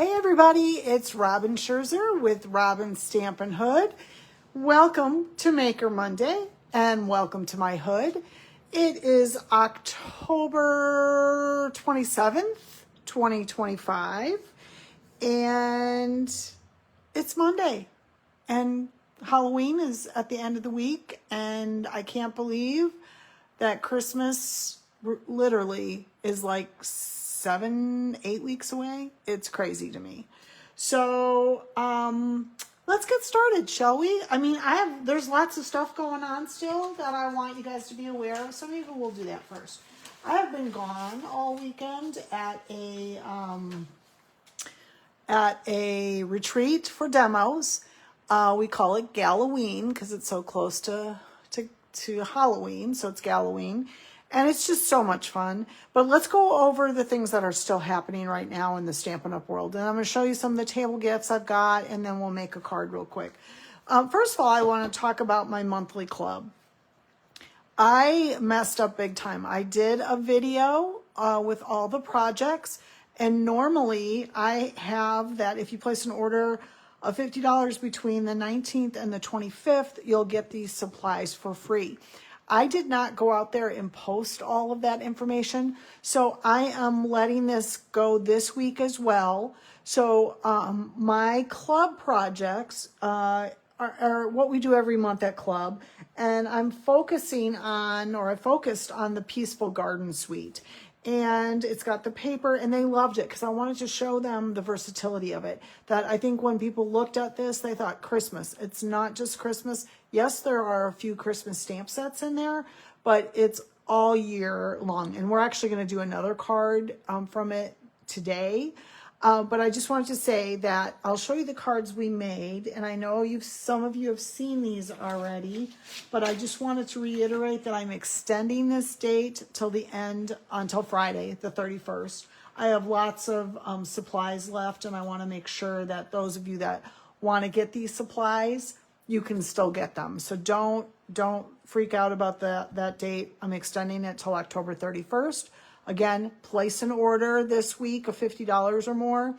Hey everybody, it's Robin Scherzer with Robin Stampin' Hood. Welcome to Maker Monday and welcome to my hood. It is October 27th, 2025 and it's Monday and Halloween is at the end of the week and I can't believe that Christmas literally is like 7-8 weeks away. It's crazy to me. So let's get started, shall we? I mean, there's lots of stuff going on still that I want you guys to be aware of, so maybe we'll do that first. I have been gone all weekend at a retreat for demos. We call it Galloween because it's so close to Halloween, so it's Galloween. And it's just so much fun. But let's go over the things that are still happening right now in the Stampin' Up! World. And I'm going to show you some of the table gifts I've got, and then we'll make a card real quick. First of all, I want to talk about my monthly club. I messed up big time. I did a video with all the projects, and normally I have that if you place an order of $50 between the 19th and the 25th, you'll get these supplies for free. I did not go out there and post all of that information, so I am letting this go this week as well. So my club projects are what we do every month at club, and I focused on the Peaceful Garden Suite. And it's got the paper, and they loved it because I wanted to show them the versatility of it. That I think when people looked at this, they thought Christmas. It's not just Christmas. Yes, there are a few Christmas stamp sets in there, but it's all year long. And we're actually going to do another card from it today. But I just wanted to say that I'll show you the cards we made, and I know some of you have seen these already, but I just wanted to reiterate that I'm extending this date until Friday, the 31st. I have lots of supplies left, and I want to make sure that those of you that want to get these supplies, you can still get them. So don't freak out about that date. I'm extending it till October 31st. Again, place an order this week of $50 or more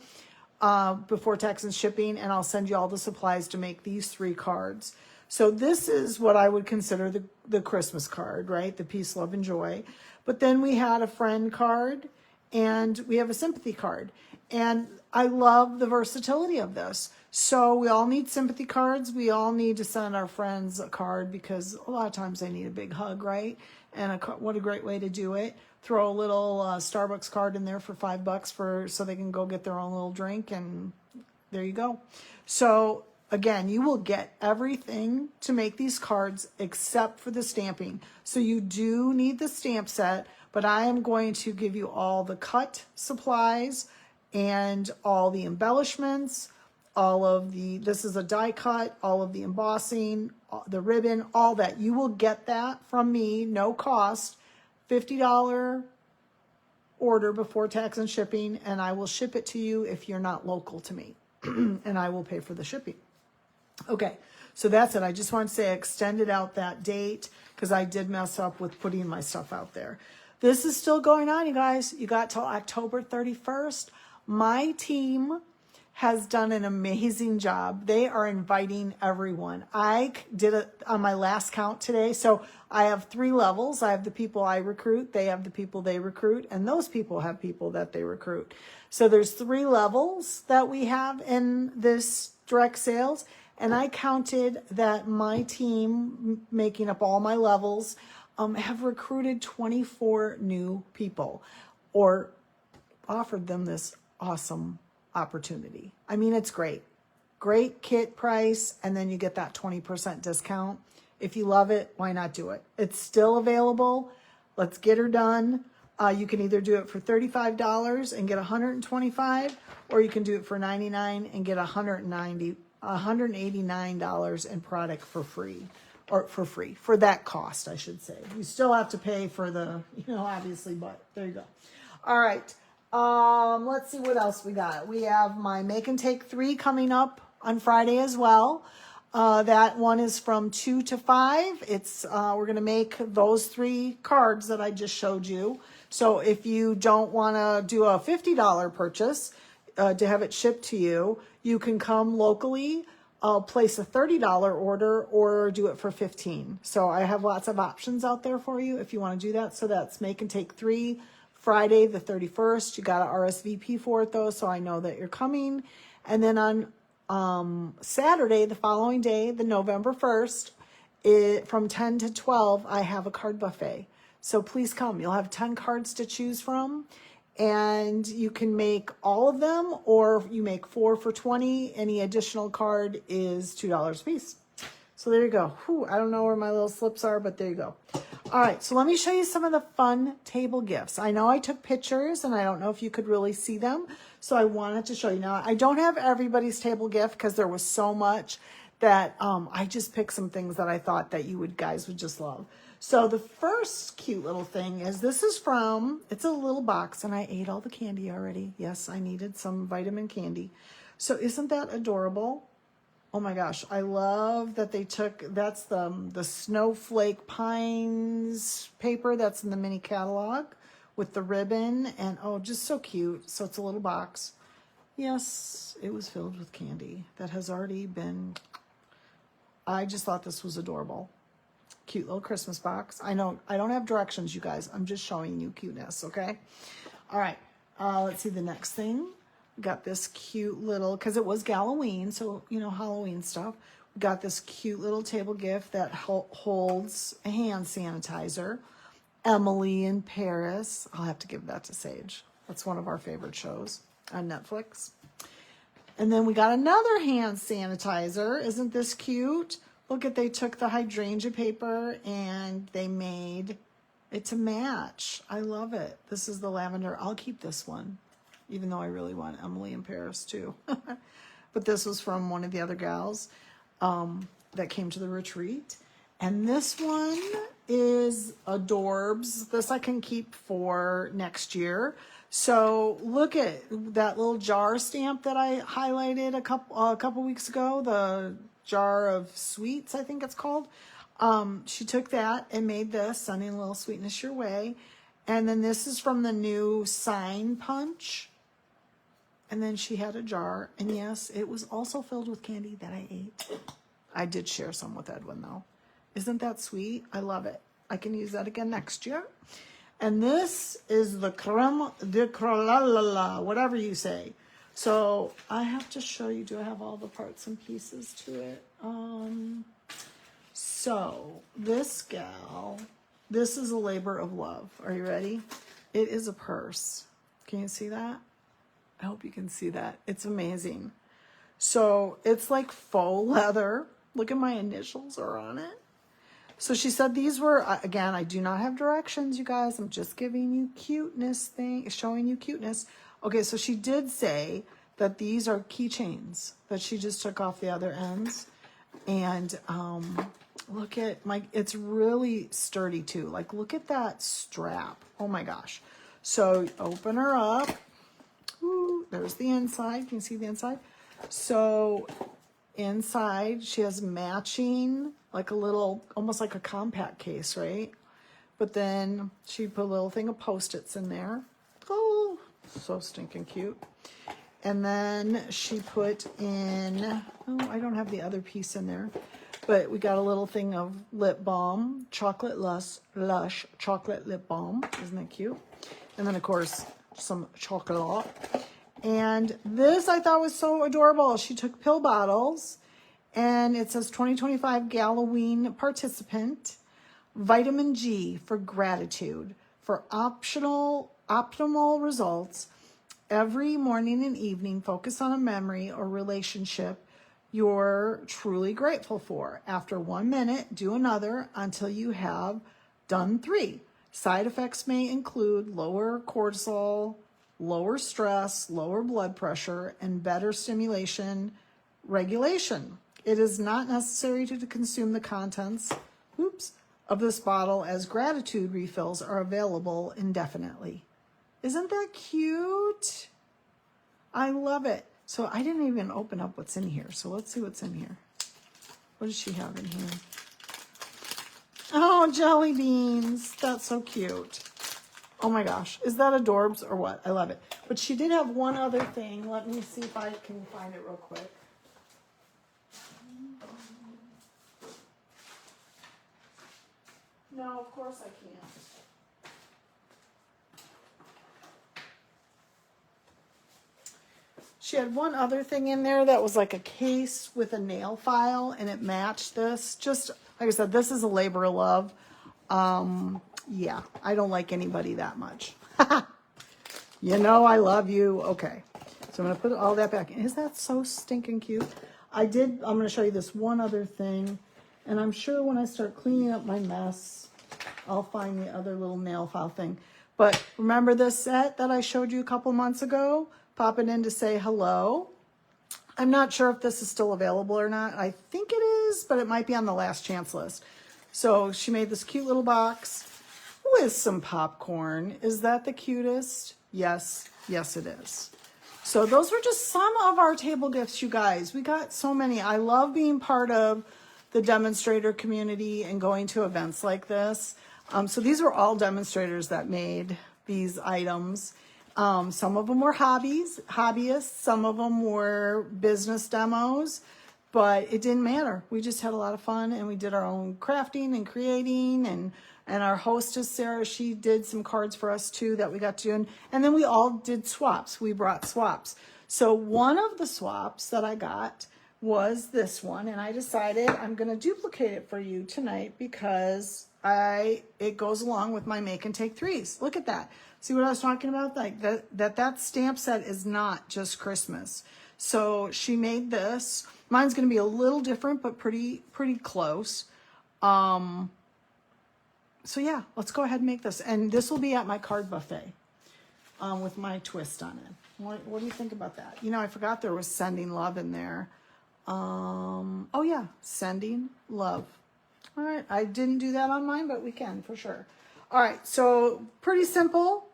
before tax and shipping, and I'll send you all the supplies to make these 3 cards. So this is what I would consider the Christmas card, right? The peace, love, and joy. But then we had a friend card, and we have a sympathy card. And I love the versatility of this. So we all need sympathy cards. We all need to send our friends a card because a lot of times they need a big hug, right? And what a great way to do it. Throw a little Starbucks card in there for $5 so they can go get their own little drink, and there you go. So again, you will get everything to make these cards except for the stamping. So you do need the stamp set, but I am going to give you all the cut supplies and all the embellishments, this is a die cut, all of the embossing, the ribbon, all that. You will get that from me, no cost. $50 order before tax and shipping, and I will ship it to you if you're not local to me, and I will pay for the shipping. Okay, so that's it. I just want to say I extended out that date because I did mess up with putting my stuff out there. This is still going on, you guys. You got till October 31st. My team has done an amazing job. They are inviting everyone. I did it on my last count today. So I have 3 levels. I have the people I recruit, they have the people they recruit, and those people have people that they recruit. So there's 3 levels that we have in this direct sales. And I counted that my team, making up all my levels, have recruited 24 new people or offered them this awesome opportunity. I mean, it's great. Great kit price, and then you get that 20% discount. If you love it, why not do it? It's still available. Let's get her done. You can either do it for $35 and get $125, or you can do it for $99 and get $189 in product for free. Or for that cost, I should say. You still have to pay for the, obviously, but there you go. All right. Let's see what else we got. We have my Make and Take 3 coming up on Friday as well. That one is from 2 to 5. We're going to make those 3 cards that I just showed you. So if you don't want to do a $50 purchase, to have it shipped to you. You can come locally, place a $30 order, or do it for $15. So I have lots of options out there for you if you want to do that. So that's Make and Take 3, Friday the 31st. You got to RSVP for it though, so I know that you're coming. And then on Saturday, the following day, the November 1st, from 10 to 12, I have a card buffet. So please come. You'll have 10 cards to choose from, and you can make all of them, or you make 4 for $20. Any additional card is $2 a piece. So there you go. Whew, I don't know where my little slips are, but there you go. All right, so let me show you some of the fun table gifts. I know I took pictures, and I don't know if you could really see them, so I wanted to show you. Now, I don't have everybody's table gift because there was so much that I just picked some things that I thought that you guys would just love. So the first cute little thing is, this is from, it's a little box, and I ate all the candy already. Yes, I needed some vitamin candy. So isn't that adorable? Oh my gosh, I love that they took, that's the Snowflake Pines paper that's in the mini catalog with the ribbon, and oh, just so cute. So it's a little box. Yes, it was filled with candy that has already been, I just thought this was adorable. Cute little Christmas box. I know I don't have directions, you guys. I'm just showing you cuteness, okay? All right, let's see the next thing. We got this cute little, because it was Halloween, so, you know, Halloween stuff. We got this cute little table gift that holds a hand sanitizer. Emily in Paris. I'll have to give that to Sage. That's one of our favorite shows on Netflix. And then we got another hand sanitizer. Isn't this cute? Look at, they took the hydrangea paper and they made it to match. I love it. This is the lavender. I'll keep this one, even though I really want Emily in Paris too. But this was from one of the other gals that came to the retreat. And this one is adorbs. This I can keep for next year. So look at that little jar stamp that I highlighted a couple weeks ago, the jar of sweets, I think it's called. She took that and made this, sending a little sweetness your way. And then this is from the new sign punch. And then she had a jar, and yes, it was also filled with candy that I ate. I did share some with Edwin though. Isn't that sweet? I love it. I can use that again next year. And this is the creme de la, whatever you say. So I have to show you, do I have all the parts and pieces to it? So this gal, this is a labor of love. Are you ready? It is a purse. Can you see that? I hope you can see that. It's amazing. So it's like faux leather. Look at my initials are on it. So she said these were, again, I do not have directions, you guys. I'm just giving you cuteness showing you cuteness. Okay, so she did say that these are keychains that she just took off the other ends. And look at it's really sturdy too. Like, look at that strap. Oh my gosh. So open her up. Ooh, there's the inside. Can you see the inside? So inside she has matching, like a little, almost like a compact case, right? But then she put a little thing of Post-its in there. Oh, so stinking cute. And then she put in, oh, I don't have the other piece in there, but we got a little thing of lip balm, chocolate lush chocolate lip balm. Isn't that cute? And then of course some chocolate. And this I thought was so adorable. She took pill bottles, and it says 2025 Halloween participant, vitamin G for gratitude, for optimal results. Every morning and evening, focus on a memory or relationship you're truly grateful for. After 1 minute, do another until you have done 3. Side effects may include lower cortisol, lower stress, lower blood pressure, and better stimulation regulation. It is not necessary to consume the contents, of this bottle, as gratitude refills are available indefinitely. Isn't that cute? I love it. So I didn't even open up what's in here. So let's see what's in here. What does she have in here? Oh, jelly beans. That's so cute. Oh my gosh, is that adorbs or what? I love it. But she did have one other thing. Let me see if I can find it real quick. No, of course I can't. She had one other thing in there that was like a case with a nail file, and it matched this. Just like I said, this is a labor of love. Yeah, I don't like anybody that much. You know I love you. Okay, so I'm going to put all that back. Is that so stinking cute? I'm going to show you this one other thing, and I'm sure when I start cleaning up my mess, I'll find the other little nail file thing. But remember this set that I showed you a couple months ago? Pop it in to say hello. I'm not sure if this is still available or not. I think it is, but it might be on the last chance list. So she made this cute little box with some popcorn. Is that the cutest? Yes, yes it is. So those were just some of our table gifts, you guys. We got so many. I love being part of the demonstrator community and going to events like this. So these were all demonstrators that made these items. Some of them were hobbyists. Some of them were business demos, but it didn't matter. We just had a lot of fun, and we did our own crafting and creating, and our hostess, Sarah, she did some cards for us too that we got to do. And then we all did swaps. We brought swaps. So one of the swaps that I got was this one, and I decided I'm going to duplicate it for you tonight because it goes along with my make and take threes. Look at that. See what I was talking about? Like that stamp set is not just Christmas. So she made this. Mine's going to be a little different, but pretty close. So yeah, let's go ahead and make this. And this will be at my card buffet with my twist on it. What do you think about that? You know, I forgot there was sending love in there. Oh yeah, sending love. All right, I didn't do that on mine, but we can for sure. All right, so pretty simple,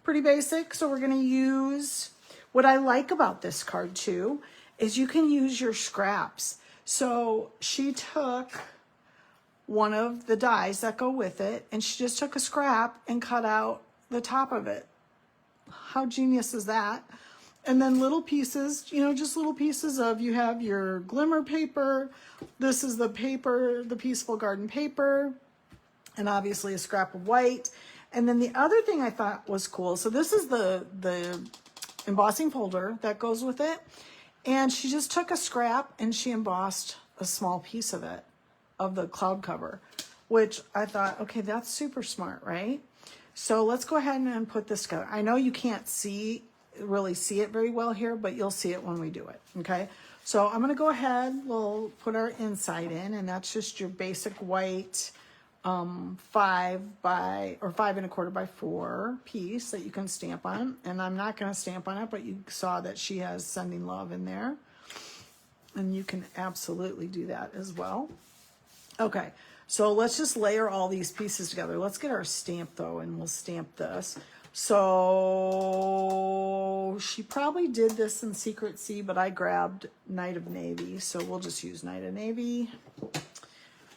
pretty basic. So we're going to use, what I like about this card too, is you can use your scraps. So she took one of the dies that go with it, and she just took a scrap and cut out the top of it. How genius is that? And then little pieces, you know, just little pieces of, you have your glimmer paper. This is the paper, the Peaceful Garden paper, and obviously a scrap of white. And then the other thing I thought was cool, so this is the embossing folder that goes with it. And she just took a scrap and she embossed a small piece of it, of the cloud cover, which I thought, okay, that's super smart, right? So let's go ahead and put this together. I know you can't really see it very well here, but you'll see it when we do it, okay? So I'm gonna go ahead, we'll put our inside in, and that's just your basic white 5 1/4 by 4 piece that you can stamp on. And I'm not gonna stamp on it, but you saw that she has sending love in there. And you can absolutely do that as well. Okay, so let's just layer all these pieces together. Let's get our stamp though, and we'll stamp this. So she probably did this in Secret C, but I grabbed Night of Navy. So we'll just use Night of Navy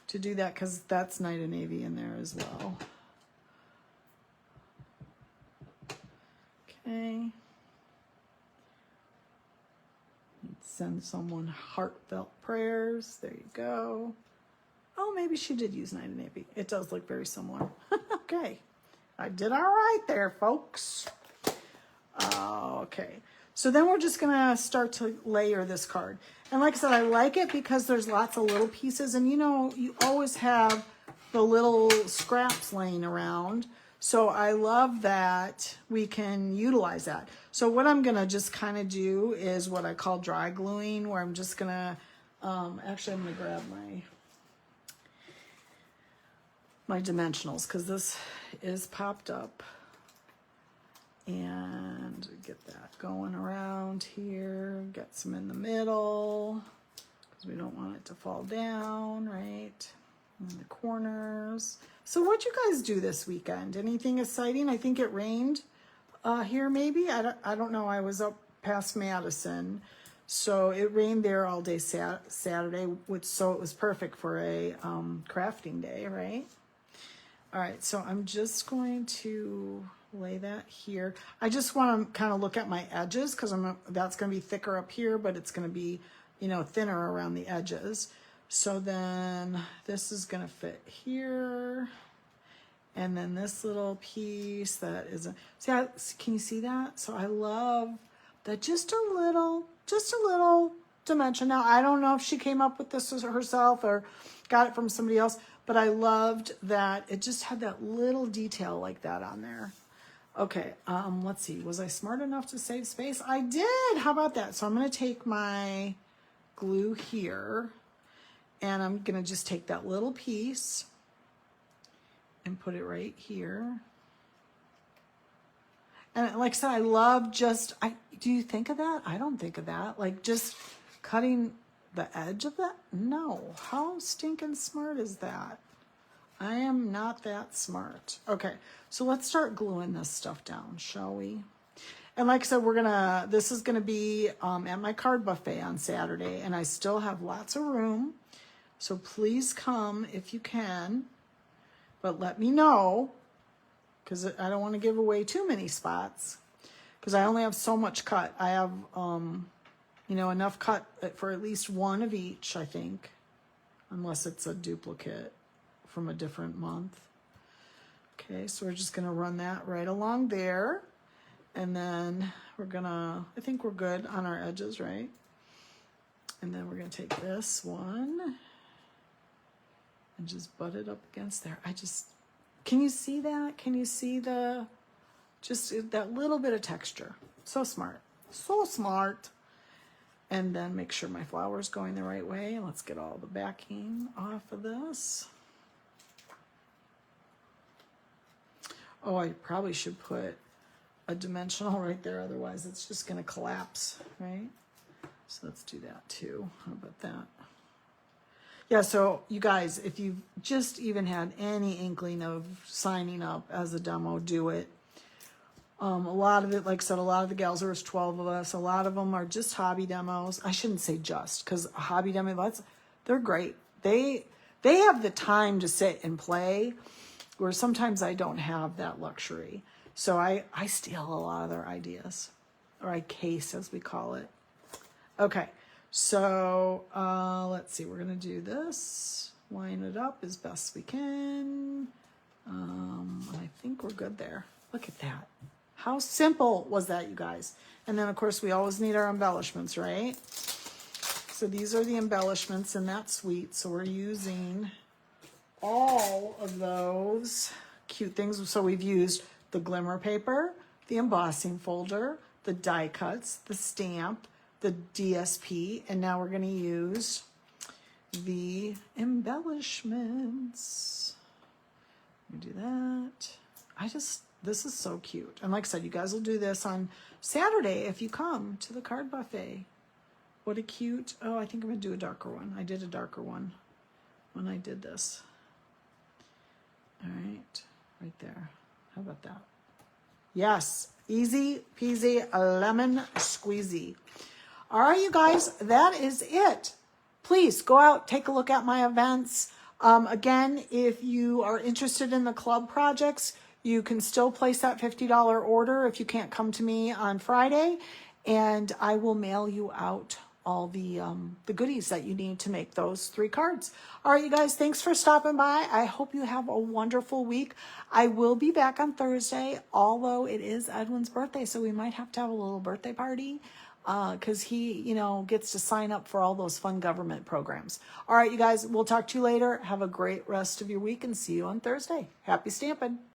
to do that, because that's Night of Navy in there as well. Okay. Send someone heartfelt prayers. There you go. Oh, maybe she did use Night of Navy. It does look very similar. Okay. I did all right there, folks. Okay. So then we're just going to start to layer this card. And like I said, I like it because there's lots of little pieces. And you know, you always have the little scraps laying around. So I love that we can utilize that. So what I'm going to just kind of do is what I call dry gluing, where I'm just going to, actually I'm going to grab my dimensionals, because this is popped up, and get that going around here, get some in the middle, because we don't want it to fall down, right, in the corners. So what'd you guys do this weekend? Anything exciting? I think it rained here maybe. I don't know. I was up past Madison, so it rained there all day Saturday, so it was perfect for a crafting day, right? All right, so I'm just going to lay that here. I just want to kind of look at my edges because that's going to be thicker up here, but it's going to be, you know, thinner around the edges. So then this is going to fit here. And then this little piece that is, can you see that? So I love that just a little dimension. Now, I don't know if she came up with this herself or got it from somebody else, but I loved that it just had that little detail like that on there. Okay, let's see. Was I smart enough to save space? I did. How about that? So I'm going to take my glue here, and I'm going to just take that little piece and put it right here. And like I said, I love do you think of that? I don't think of that. Like just cutting the edge of that? No. How stinking smart is that? I am not that smart. Okay, so let's start gluing this stuff down, shall we? And like I said, this is gonna be at my card buffet on Saturday, and I still have lots of room. So please come if you can, but let me know, because I don't want to give away too many spots, because I only have so much cut. I have, you know, enough cut for at least one of each, I think, unless it's a duplicate from a different month. Okay, so we're just going to run that right along there. And then we're going to, I think we're good on our edges, right? And then we're going to take this one and just butt it up against there. Can you see that? Can you see just that little bit of texture? So smart. So smart. And then make sure my flower's going the right way. Let's get all the backing off of this. Oh, I probably should put a dimensional right there. Otherwise, it's just going to collapse, right? So let's do that too. How about that? Yeah, so you guys, if you've just even had any inkling of signing up as a demo, do it. A lot of it, like I said, a lot of the gals, there's 12 of us. A lot of them are just hobby demos. I shouldn't say just, because a hobby demo, they're great. They have the time to sit and play, where sometimes I don't have that luxury. So I steal a lot of their ideas, or I case, as we call it. Okay, so let's see. We're going to do this. Line it up as best we can. I think we're good there. Look at that. How simple was that, you guys? And then, of course, we always need our embellishments, right? So these are the embellishments in that suite. So we're using all of those cute things. So we've used the glimmer paper, the embossing folder, the die cuts, the stamp, the DSP, and now we're going to use the embellishments. Let me do that. This is so cute. And like I said, you guys will do this on Saturday if you come to the card buffet. What a cute, oh, I think I'm going to do a darker one. I did a darker one when I did this. All right there. How about that? Yes, easy peasy lemon squeezy. All right, you guys, that is it. Please go out, take a look at my events. Again, if you are interested in the club projects, you can still place that $50 order if you can't come to me on Friday, and I will mail you out all the goodies that you need to make those 3 cards. All right, you guys, thanks for stopping by. I hope you have a wonderful week. I will be back on Thursday, although it is Edwin's birthday, so we might have to have a little birthday party because he, you know, gets to sign up for all those fun government programs. All right, you guys, we'll talk to you later. Have a great rest of your week and see you on Thursday. Happy stamping.